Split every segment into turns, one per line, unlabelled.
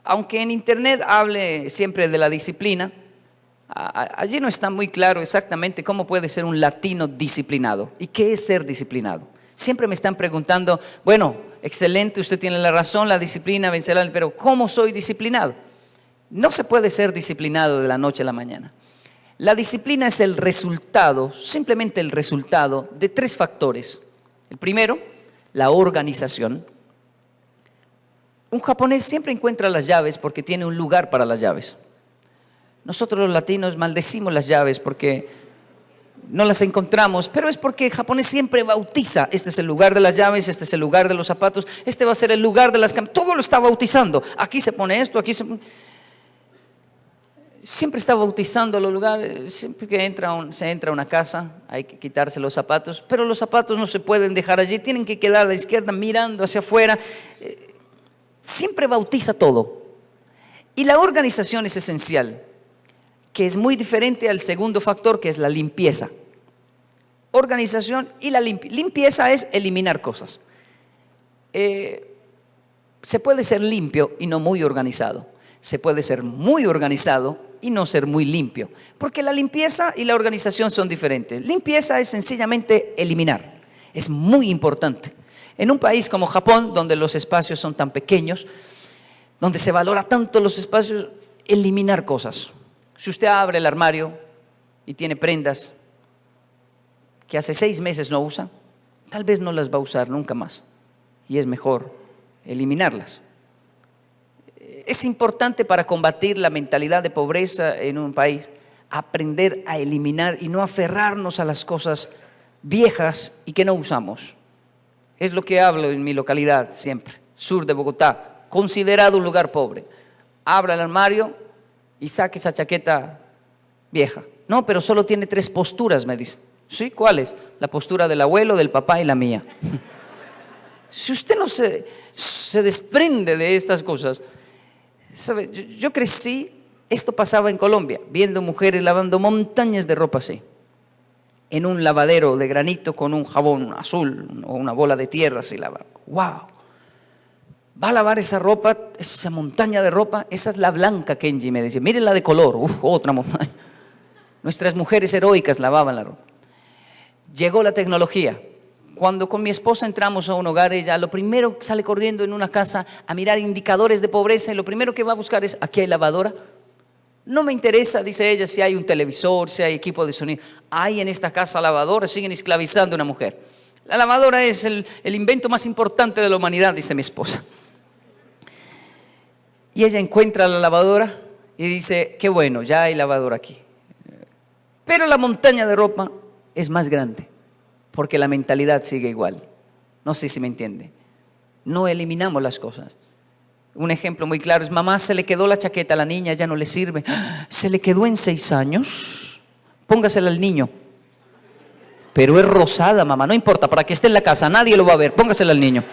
aunque en internet hable siempre de la disciplina, allí no está muy claro exactamente cómo puede ser un latino disciplinado y qué es ser disciplinado. Siempre me están preguntando, bueno, excelente, usted tiene la razón, la disciplina vencerá, pero ¿cómo soy disciplinado? No se puede ser disciplinado de la noche a la mañana. La disciplina es el resultado, simplemente el resultado de 3 factores. El primero, la organización. Un japonés siempre encuentra las llaves porque tiene un lugar para las llaves. Nosotros los latinos maldecimos las llaves porque no las encontramos, pero es porque el japonés siempre bautiza. Este es el lugar de las llaves, este es el lugar de los zapatos, este va a ser el lugar de las camisas. Todo lo está bautizando. Aquí se pone esto, aquí se pone... Siempre está bautizando los lugares. Siempre que se entra a una casa hay que quitarse los zapatos, pero los zapatos no se pueden dejar allí, tienen que quedar a la izquierda mirando hacia afuera. Siempre bautiza todo. Y la organización es esencial, que es muy diferente al segundo factor, que es la limpieza. Organización y la limpieza es eliminar cosas. Se puede ser limpio y no muy organizado. Se puede ser muy organizado y no ser muy limpio, porque la limpieza y la organización son diferentes. Limpieza es sencillamente eliminar, es muy importante. En un país como Japón, donde los espacios son tan pequeños, donde se valora tanto los espacios, eliminar cosas. Si usted abre el armario y tiene prendas que hace 6 meses no usa, tal vez no las va a usar nunca más, y es mejor eliminarlas. Es importante para combatir la mentalidad de pobreza en un país, aprender a eliminar y no aferrarnos a las cosas viejas y que no usamos. Es lo que hablo en mi localidad siempre, sur de Bogotá, considerado un lugar pobre. Abra el armario y saque esa chaqueta vieja. No, pero solo tiene 3 posturas, me dice. ¿Sí? ¿Cuáles? La postura del abuelo, del papá y la mía. Si usted no se desprende de estas cosas, ¿sabe? Yo crecí, esto pasaba en Colombia, viendo mujeres lavando montañas de ropa así, en un lavadero de granito con un jabón azul o una bola de tierra así lavando. ¡Wow! Va a lavar esa ropa, esa montaña de ropa, esa es la blanca, Kenji me decía. Miren la de color, otra montaña. Nuestras mujeres heroicas lavaban la ropa. Llegó la tecnología. Cuando con mi esposa entramos a un hogar, ella lo primero que sale corriendo en una casa a mirar indicadores de pobreza y lo primero que va a buscar es, ¿aquí hay lavadora? No me interesa, dice ella, si hay un televisor, si hay equipo de sonido. Hay en esta casa lavadora, siguen esclavizando a una mujer. La lavadora es el invento más importante de la humanidad, dice mi esposa. Y ella encuentra la lavadora y dice, qué bueno, ya hay lavadora aquí. Pero la montaña de ropa es más grande, porque la mentalidad sigue igual. No sé si me entiende. No eliminamos las cosas. Un ejemplo muy claro es, mamá, se le quedó la chaqueta a la niña, ya no le sirve. ¿Se le quedó en 6 años? Póngasela al niño. Pero es rosada, mamá, no importa, para que esté en la casa, nadie lo va a ver, póngasela al niño.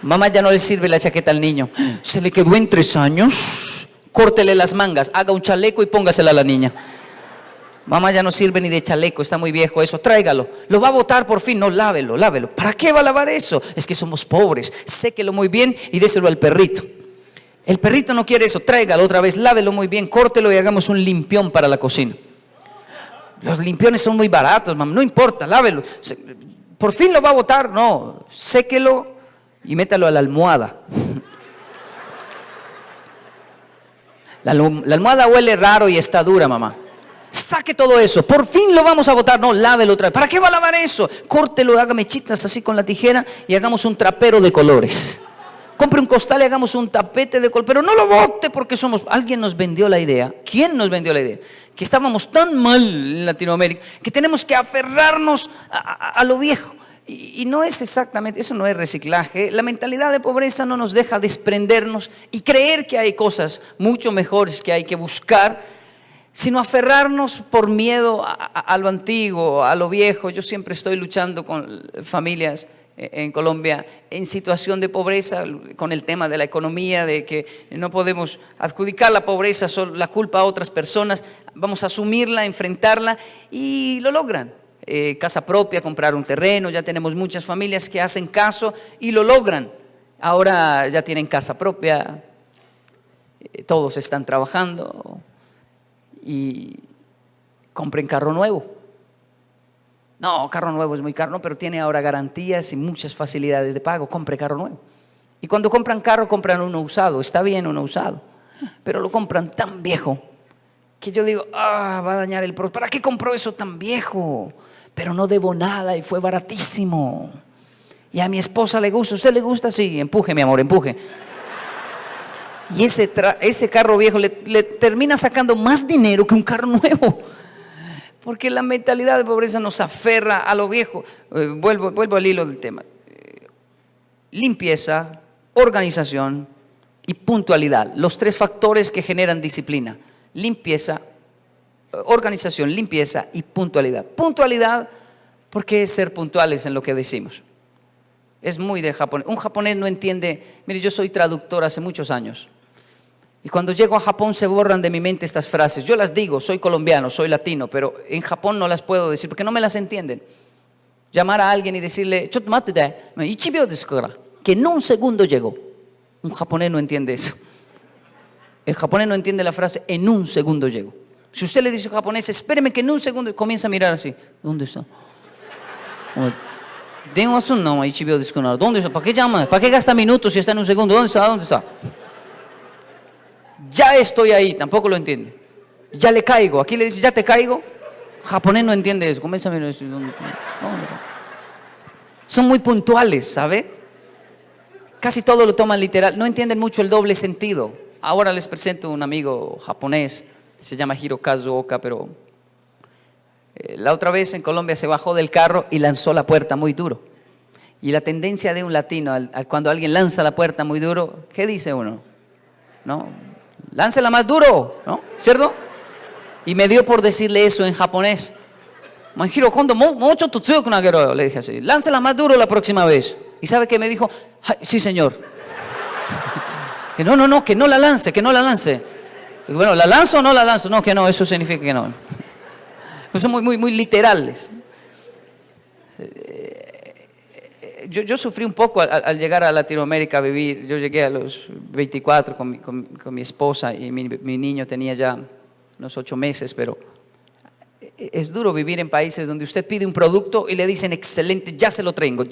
Mamá, ya no le sirve la chaqueta al niño. ¿Se le quedó en 3 años? Córtele las mangas, haga un chaleco y póngasela a la niña. Mamá, ya no sirve ni de chaleco, está muy viejo eso, tráigalo. Lo va a botar por fin, no, lávelo. ¿Para qué va a lavar eso? Es que somos pobres, séquelo muy bien y déselo al perrito. El perrito no quiere eso, tráigalo otra vez, lávelo muy bien, córtelo y hagamos un limpión para la cocina. Los limpiones son muy baratos, mamá, no importa, lávelo. Por fin lo va a botar, no, séquelo y métalo a la almohada. La almohada huele raro y está dura, mamá. Saque todo eso, por fin lo vamos a botar. No, lávelo otra vez. ¿Para qué va a lavar eso? Córtelo, haga mechitas así con la tijera y hagamos un trapero de colores. Compre un costal y hagamos un tapete de color. Pero no lo bote porque alguien nos vendió la idea. ¿Quién nos vendió la idea? Que estábamos tan mal en Latinoamérica que tenemos que aferrarnos a lo viejo. Y no es exactamente, eso no es reciclaje. La mentalidad de pobreza no nos deja desprendernos y creer que hay cosas mucho mejores que hay que buscar, sino aferrarnos por miedo a lo antiguo, a lo viejo. Yo siempre estoy luchando con familias en Colombia en situación de pobreza, con el tema de la economía, de que no podemos adjudicar la pobreza, la culpa a otras personas, vamos a asumirla, enfrentarla, y lo logran. Casa propia, comprar un terreno, ya tenemos muchas familias que hacen caso y lo logran. Ahora ya tienen casa propia, todos están trabajando y compren carro nuevo. No, carro nuevo es muy caro, no, pero tiene ahora garantías y muchas facilidades de pago. Compre carro nuevo. Y cuando compran carro, compran uno usado. Está bien uno usado, pero lo compran tan viejo que yo digo, va a dañar el producto. ¿Para qué compró eso tan viejo? Pero no debo nada y fue baratísimo. Y a mi esposa le gusta. ¿A usted le gusta? Sí, empuje, mi amor, empuje. Y ese carro viejo le termina sacando más dinero que un carro nuevo. Porque la mentalidad de pobreza nos aferra a lo viejo. Vuelvo al hilo del tema. Limpieza, organización y puntualidad. Los tres factores que generan disciplina. Limpieza, organización, limpieza y puntualidad. Puntualidad, porque es ser puntuales en lo que decimos. Es muy de japonés. Un japonés no entiende. Mire, yo soy traductor hace muchos años. Y cuando llego a Japón se borran de mi mente estas frases. Yo las digo, soy colombiano, soy latino, pero en Japón no las puedo decir porque no me las entienden. Llamar a alguien y decirle, que en un segundo llego. Un japonés no entiende eso. El japonés no entiende la frase, en un segundo llego. Si usted le dice a un japonés, espéreme que en un segundo, comienza a mirar así. ¿Dónde está? ¿Dónde está? ¿Para qué llama? ¿Para qué gasta minutos si está en un segundo? ¿Dónde está? ¿Dónde está? Ya estoy ahí, tampoco lo entiende. Ya le caigo. Aquí le dice, ya te caigo. Japonés no entiende eso. Comienza a mirar así. ¿Dónde está? Son muy puntuales, ¿sabe? Casi todo lo toman literal. No entienden mucho el doble sentido. Ahora les presento un amigo japonés. Se llama Hirokazu Oka, pero la otra vez en Colombia se bajó del carro y lanzó la puerta muy duro. Y la tendencia de un latino, cuando alguien lanza la puerta muy duro, ¿qué dice uno? ¿No? Láncela más duro, ¿no? ¿Cierto? Y me dio por decirle eso en japonés. Le dije así, láncela más duro la próxima vez. ¿Y sabe qué me dijo? Sí, señor. Que no, que no la lance, que no la lance. Y bueno, ¿la lanzo o no la lanzo? No, que no, eso significa que no. Pues son muy literales. Yo sufrí un poco al llegar a Latinoamérica a vivir. Yo llegué a los 24 con mi esposa y mi niño tenía ya unos 8 meses, pero es duro vivir en países donde usted pide un producto y le dicen, excelente, ya se lo tengo.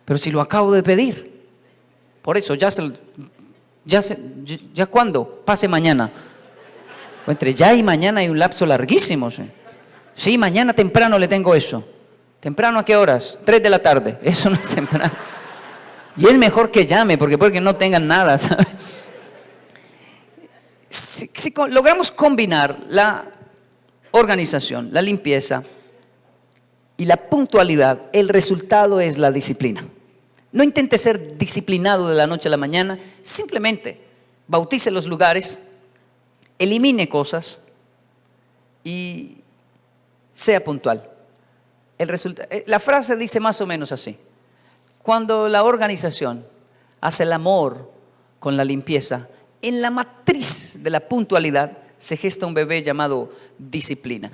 Pero si lo acabo de pedir, por eso ya ¿cuándo? Pase mañana. Entre ya y mañana hay un lapso larguísimo. Sí, mañana temprano le tengo eso. ¿Temprano a qué horas? 3 de la tarde. Eso no es temprano. Y es mejor que llame, porque no tengan nada, ¿sabe? Si logramos combinar la organización, la limpieza y la puntualidad, el resultado es la disciplina. No intente ser disciplinado de la noche a la mañana, simplemente bautice los lugares, elimine cosas y sea puntual. La frase dice más o menos así: cuando la organización hace el amor con la limpieza, en la matriz de la puntualidad se gesta un bebé llamado disciplina.